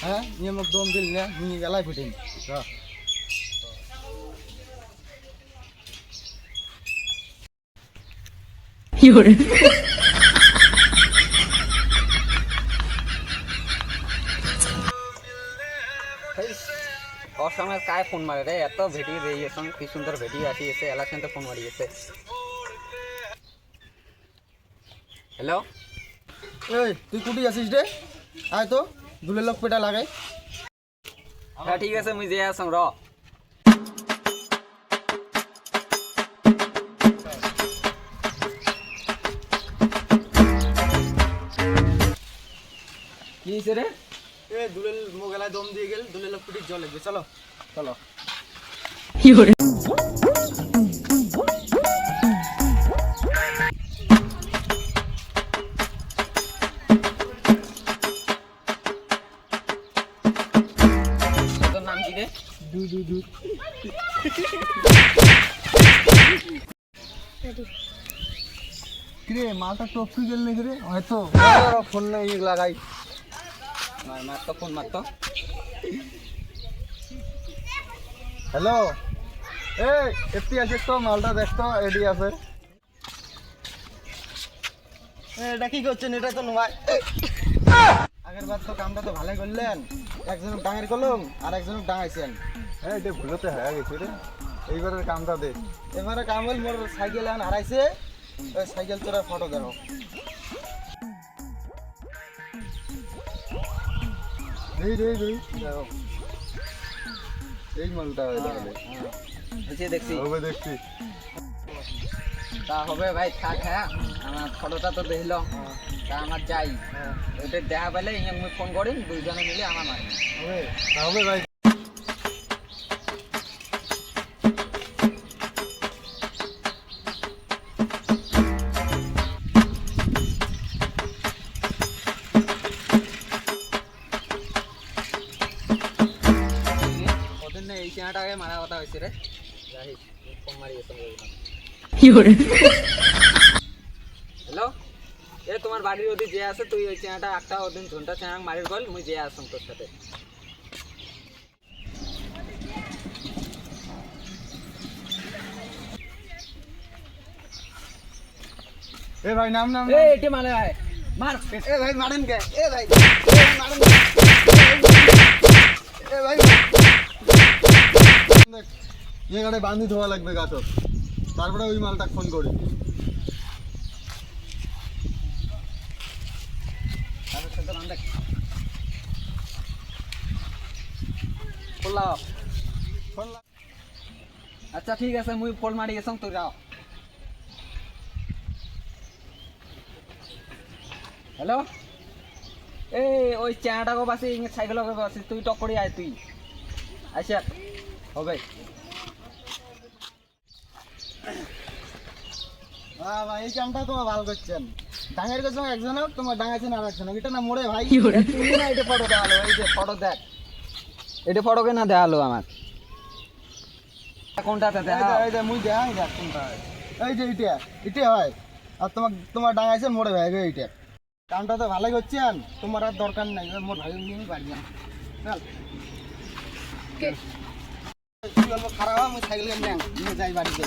হ্যাঁ নিয়ে মোক দম দিল না নিয়ে গেলাই ফিটিং অসময় काय फोन मारे रे এত भेटी रही है की सुंदर भेटी आती है इलेक्शन तो फोन मारी है हेलो এই তুই কুটি আছিস রে আয় তো দুলে লোক পেটা লাগাই হ্যাঁ ঠিক আছে মুই যাই আসং র কি হইছে রে এ দুলে মোগেলায় দম দিয়ে গেল দুলে লোক পেটি জল লাগবে চলো চলো তোর নাম কি রে দু দু দু কিরে মালটা টপকি গেল নাকি রে হয়তো ফোন না ইয়ে লাগাই মার তো ফোন মার তো হ্যালো এই এফটি আছে তো মালটা দেখতো এডি আছে এটা কি করছেন এটা তো নয় আগের বার তো কামটা তো ভালোই করলেন একজন ডাঙের করলাম আর একজন ডাঙাইছেন হ্যাঁ এটা ভুলতে হয়ে গেছে রে এইবারের কামটা দে এবারে কাম হল মোর সাইকেল এখন হারাইছে ওই সাইকেল তোরা ফটো দেখো এই রে রে দেখো এই মালটা তাহলে এসে দেখছি হবে দেখছি তা হবে ভাই থাক হ্যাঁ আমার ফটোটা তো দেখলো তা আমার যাই ওইটা দেখা পেলে আমি ফোন করি দুইজনে মিলে আমার মারি হবে তা হবে ভাই ওদের না এই চেনাটাকে মারা কথা হয়েছে রে যাই ফোন মারি গেছে হ্যালো এ তোমার বাড়ির ওদি যে আছে তুই ওই চেনাটা একটা ওদিন ঘন্টা চেনা মারির গল মুই যে আসম তোর সাথে এ ভাই নাম নাম এ এটি মারে ভাই মার এ ভাই মারেন কে এ ভাই মারেন এ ভাই ये गाड़ी बांधी धोवा लगবে গাছ তারপরে ওই মালটা ফোন করি তার সাথে নাম দেখ বললাও ফোন আচ্ছা ঠিক আছে মুই ফোন মারি গেছং তুই যাও হ্যালো এই ওই চেনাটাকে বাসি সাইকেলকে বাসি তুই টক করে আয় তুই আচ্ছা হবে হ্যাঁ ভাই এই কামটা তোমার ভালো করছেন ডাঙের কাছে একজন তোমার ডাঙাইছেন আর একজন এটা না মোড়ে ভাই তুই না এটা ফটো দেখালো এই যে ফটো দেখ এটা ফটোকে না দেখালো আমার কোনটাতে দেখা এই যে মুই দেখাই দেখ কোনটা এই যে এটা এটা হয় আর তোমার ডাঙাইছেন মোড়ে ভাই এইটা কামটা তো ভালোই করছেন তোমার আর দরকার নাই মোর ভাই নিয়ে বাড়ি যান চল তুই অল্প খারাপ আমি সাইকেল নিয়ে যাই বাড়িতে